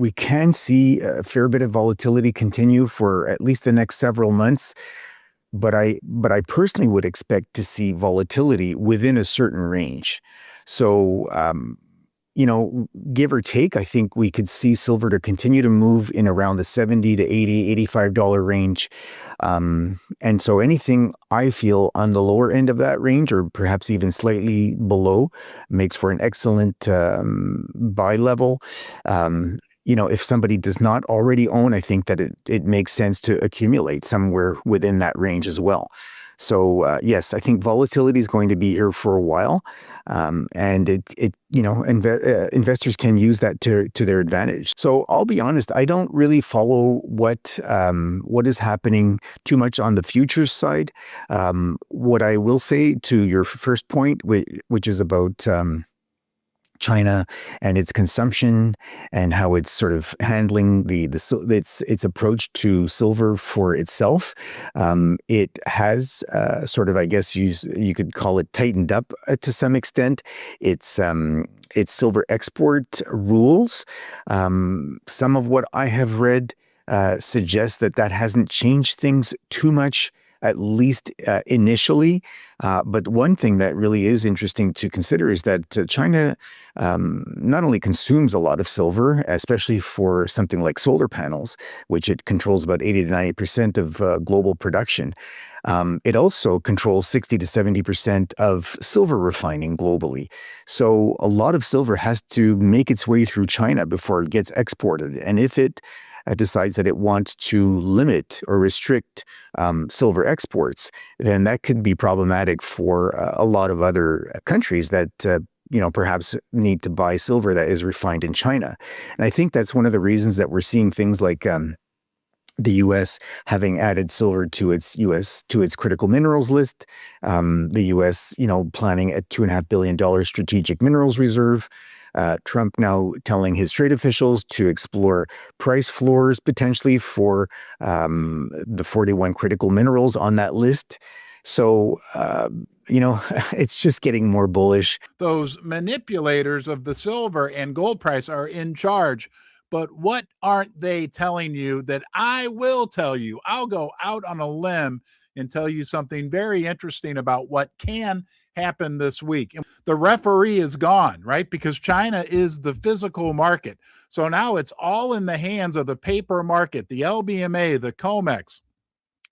we can see a fair bit of volatility continue for at least the next several months. But I personally would expect to see volatility within a certain range. So, give or take, I think we could see silver to continue to move in around the 70 to 80, $85 range. And so anything I feel on the lower end of that range, or perhaps even slightly below, makes for an excellent buy level. If somebody does not already own, I think that it makes sense to accumulate somewhere within that range as well. So yes, I think volatility is going to be here for a while, and investors can use that to their advantage. So I'll be honest, I don't really follow what is happening too much on the futures side. What I will say to your first point, which is about China and its consumption and how it's sort of handling its approach to silver for itself. It has sort of, I guess you could call it, tightened up to some extent. Its silver export rules. Some of what I have read suggests that hasn't changed things too much, at least initially. But one thing that really is interesting to consider is that China not only consumes a lot of silver, especially for something like solar panels, which it controls about 80 to 90% of global production. It also controls 60 to 70% of silver refining globally. So a lot of silver has to make its way through China before it gets exported. And if it decides that it wants to limit or restrict silver exports, then that could be problematic for a lot of other countries that perhaps need to buy silver that is refined in China. And I think that's one of the reasons that we're seeing things like the U.S. having added silver to its critical minerals list. The U.S. planning a $2.5 billion strategic minerals reserve. Trump now telling his trade officials to explore price floors potentially for the 41 critical minerals on that list. So, it's just getting more bullish. Those manipulators of the silver and gold price are in charge. But what aren't they telling you that I will tell you? I'll go out on a limb and tell you something very interesting about what can happen this week. The referee is gone, right? Because China is the physical market. So now it's all in the hands of the paper market, the LBMA, the COMEX,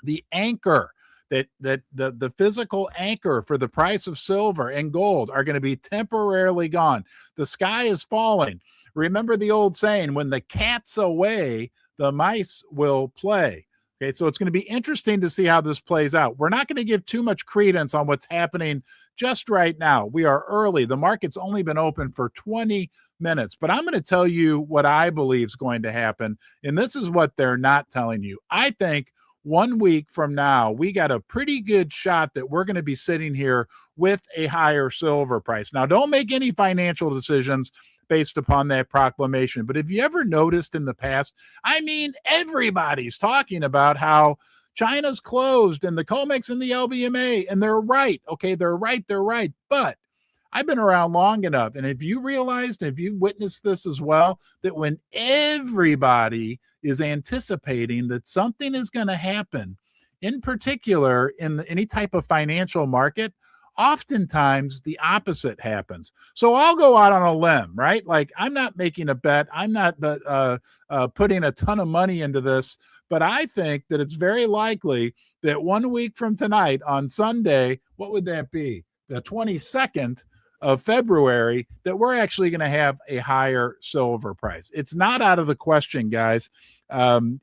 the anchor, that the physical anchor for the price of silver and gold are going to be temporarily gone. The sky is falling. Remember the old saying, when the cat's away, the mice will play. Okay, so it's going to be interesting to see how this plays out. We're not going to give too much credence on what's happening just right now. We are early. The market's only been open for 20 minutes, but I'm going to tell you what I believe is going to happen, and this is what they're not telling you. I think 1 week from now, we got a pretty good shot that we're going to be sitting here with a higher silver price. Now, don't make any financial decisions based upon that proclamation. But have you ever noticed in the past, everybody's talking about how China's closed and the COMEX and the LBMA, and they're right. Okay, they're right. But I've been around long enough. And have you realized, have you witnessed this as well, that when everybody is anticipating that something is going to happen, in particular in any type of financial market, oftentimes the opposite happens. So I'll go out on a limb, right? Like, I'm not making a bet. I'm not putting a ton of money into this, but I think that it's very likely that 1 week from tonight on Sunday, what would that be? The 22nd of February, that we're actually going to have a higher silver price. It's not out of the question, guys. And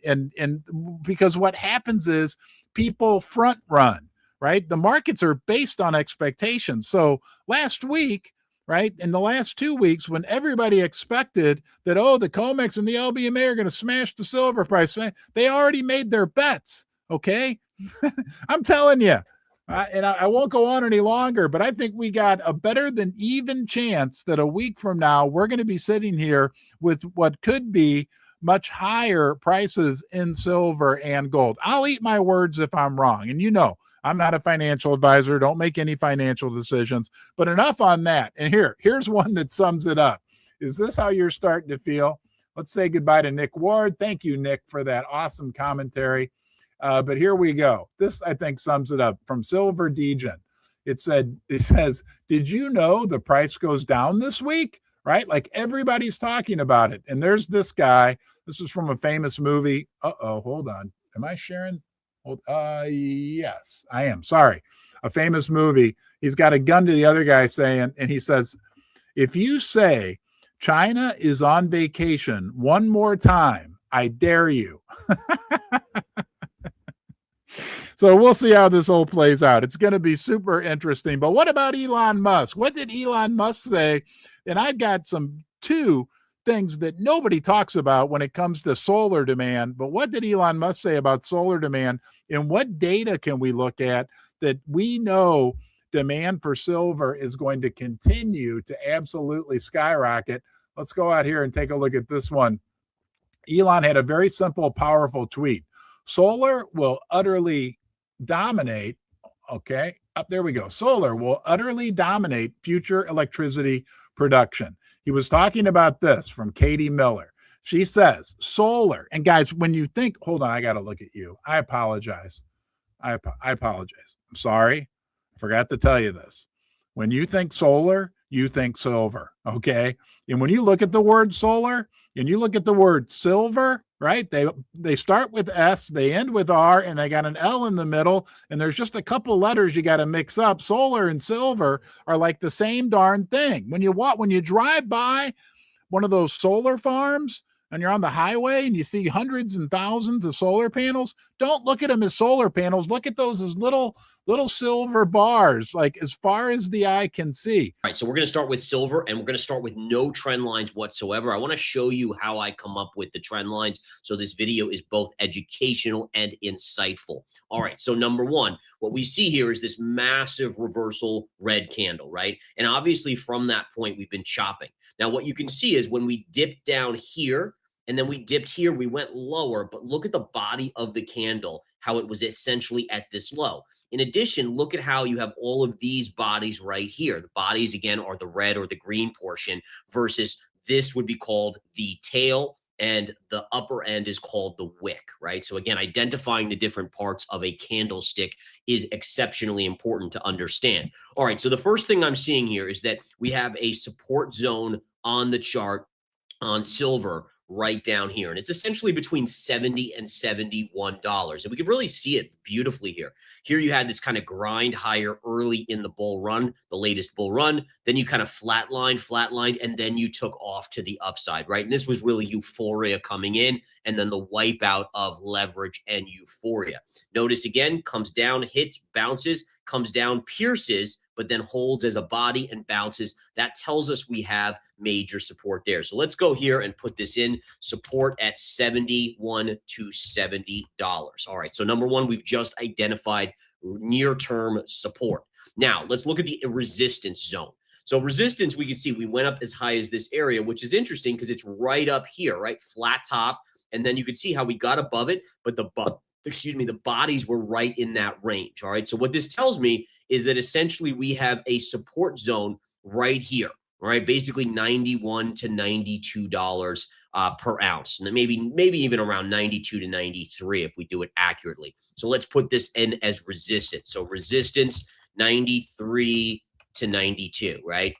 because what happens is people front run, right? The markets are based on expectations. So last week, right, in the last 2 weeks, when everybody expected that, the COMEX and the LBMA are going to smash the silver price, they already made their bets, okay? I'm telling you. And I won't go on any longer, but I think we got a better than even chance that a week from now, we're going to be sitting here with what could be much higher prices in silver and gold. I'll eat my words if I'm wrong. And I'm not a financial advisor. Don't make any financial decisions. But enough on that. And here's one that sums it up. Is this how you're starting to feel? Let's say goodbye to Nick Ward. Thank you, Nick, for that awesome commentary. But here we go. This, I think, sums it up from Silver Degen. It says, did you know the price goes down this week? Right? Like everybody's talking about it. And there's this guy. This is from a famous movie. Hold on. Am I sharing? Yes, I am. Sorry. A famous movie. He's got a gun to the other guy saying, and he says, if you say China is on vacation one more time, I dare you. So we'll see how this whole plays out. It's going to be super interesting. But what about Elon Musk? What did Elon Musk say? And I've got two things that nobody talks about when it comes to solar demand. But what did Elon Musk say about solar demand? And what data can we look at that we know demand for silver is going to continue to absolutely skyrocket? Let's go out here and take a look at this one. Elon had a very simple, powerful tweet. Solar will utterly dominate. Okay, up there we go. Solar will utterly dominate future electricity production. He was talking about this from Katie Miller. She says solar, and guys, when you think, hold on, I got to look at you. I apologize. I apologize. I'm sorry. I forgot to tell you this. When you think solar, you think silver. Okay. And when you look at the word solar and you look at the word silver, right? They start with S, they end with R, and they got an L in the middle. And there's just a couple letters you got to mix up. Solar and silver are like the same darn thing. When you drive by one of those solar farms and you're on the highway and you see hundreds and thousands of solar panels, don't look at them as solar panels. Look at those as little silver bars, like as far as the eye can see. All right, so we're going to start with silver, and we're going to start with no trend lines whatsoever. I want to show you how I come up with the trend lines, so this video is both educational and insightful. All right, so number one, what we see here is this massive reversal red candle, right? And obviously from that point, we've been chopping. Now, what you can see is when we dipped down here, and then we dipped here, we went lower, but look at the body of the candle, how it was essentially at this low. In addition, look at how you have all of these bodies right here. The bodies, again, are the red or the green portion versus this would be called the tail, and the upper end is called the wick, right? So again, identifying the different parts of a candlestick is exceptionally important to understand. All right, so the first thing I'm seeing here is that we have a support zone on the chart on silver right down here. And it's essentially between $70 and $71. And we can really see it beautifully here. Here you had this kind of grind higher early in the bull run, the latest bull run. Then you kind of flatlined, and then you took off to the upside, right? And this was really euphoria coming in, and then the wipeout of leverage and euphoria. Notice again, comes down, hits, bounces, comes down, pierces, but then holds as a body and bounces. That tells us we have major support there. So let's go here and put this in support at $71 to $70. All right. So number one, we've just identified near-term support. Now let's look at the resistance zone. So resistance, we can see we went up as high as this area, which is interesting because it's right up here, right? Flat top. And then you can see how we got above it, but the bodies were right in that range. All right. So what this tells me is that essentially we have a support zone right here. All right. Basically $91 to $92 per ounce. And maybe even around 92 to 93 if we do it accurately. So let's put this in as resistance. So resistance 93 to 92, right?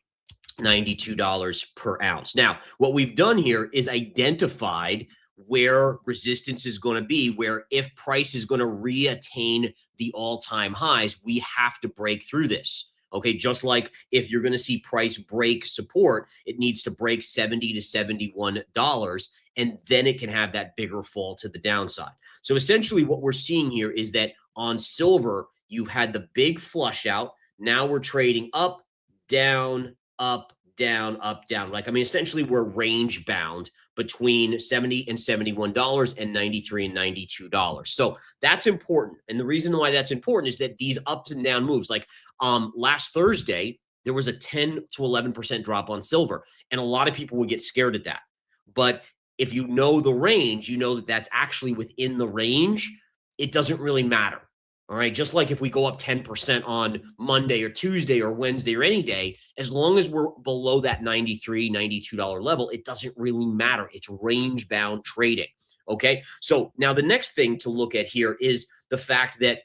$92 per ounce. Now, what we've done here is identified where resistance is going to be, where if price is going to reattain the all-time highs, we have to break through this. Okay, just like if you're going to see price break support, it needs to break $70 to $71, and then it can have that bigger fall to the downside. So essentially what we're seeing here is that on silver, you've had the big flush out. Now we're trading up, down, up, down, up, down. Essentially we're range bound between $70 and $71 and $93 and $92. So that's important. And the reason why that's important is that these ups and down moves, like last Thursday, there was a 10 to 11% drop on silver. And a lot of people would get scared at that. But if you know the range, you know that that's actually within the range. It doesn't really matter. All right. Just like if we go up 10% on Monday or Tuesday or Wednesday or any day, as long as we're below that $93, $92 level, it doesn't really matter. It's range bound trading. Okay. So now the next thing to look at here is the fact that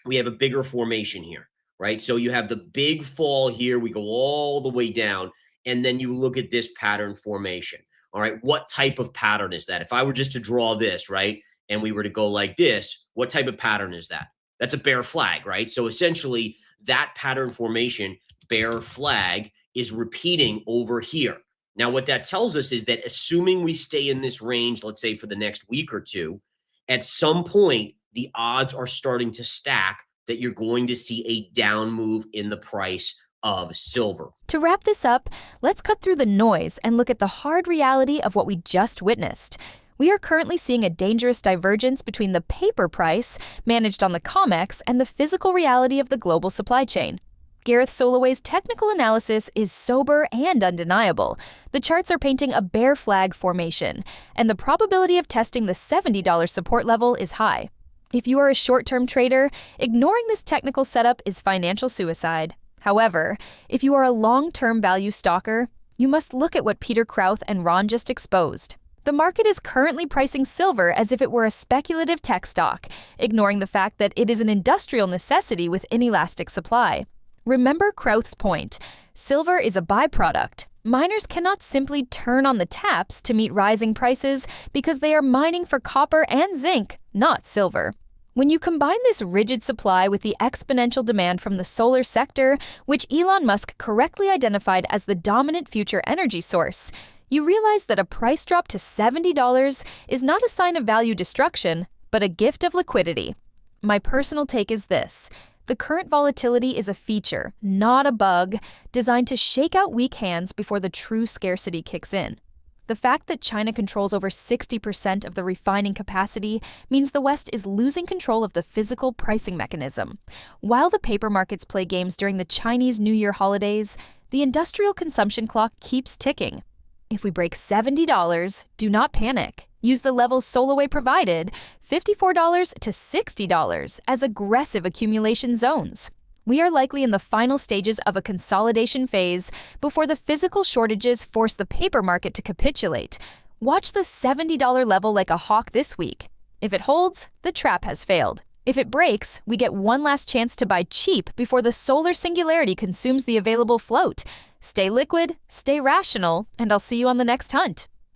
we have a bigger formation here, right? So you have the big fall here. We go all the way down. And then you look at this pattern formation. All right. What type of pattern is that? If I were just to draw this, right, and we were to go like this, what type of pattern is that? That's a bear flag, right? So essentially, that pattern formation, bear flag, is repeating over here. Now, what that tells us is that assuming we stay in this range, let's say for the next week or two, at some point, the odds are starting to stack that you're going to see a down move in the price of silver. To wrap this up, let's cut through the noise and look at the hard reality of what we just witnessed. We are currently seeing a dangerous divergence between the paper price, managed on the COMEX, and the physical reality of the global supply chain. Gareth Soloway's technical analysis is sober and undeniable. The charts are painting a bear flag formation, and the probability of testing the $70 support level is high. If you are a short-term trader, ignoring this technical setup is financial suicide. However, if you are a long-term value stalker, you must look at what Peter Krauth and Ron just exposed. The market is currently pricing silver as if it were a speculative tech stock, ignoring the fact that it is an industrial necessity with inelastic supply. Remember Krauth's point: silver is a byproduct. Miners cannot simply turn on the taps to meet rising prices because they are mining for copper and zinc, not silver. When you combine this rigid supply with the exponential demand from the solar sector, which Elon Musk correctly identified as the dominant future energy source, you realize that a price drop to $70 is not a sign of value destruction, but a gift of liquidity. My personal take is this: the current volatility is a feature, not a bug, designed to shake out weak hands before the true scarcity kicks in. The fact that China controls over 60% of the refining capacity means the West is losing control of the physical pricing mechanism. While the paper markets play games during the Chinese New Year holidays, the industrial consumption clock keeps ticking. If we break $70, do not panic. Use the levels Soloway provided, $54 to $60, as aggressive accumulation zones. We are likely in the final stages of a consolidation phase before the physical shortages force the paper market to capitulate. Watch the $70 level like a hawk this week. If it holds, the trap has failed. If it breaks, we get one last chance to buy cheap before the solar singularity consumes the available float. Stay liquid, stay rational, and I'll see you on the next hunt.